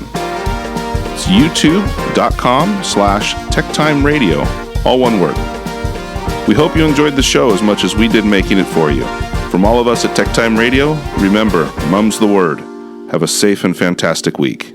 It's youtube.com/TechTimeRadio, all one word. We hope you enjoyed the show as much as we did making it for you. From all of us at TechTime Radio, remember, Mumm's the word. Have a safe and fantastic week.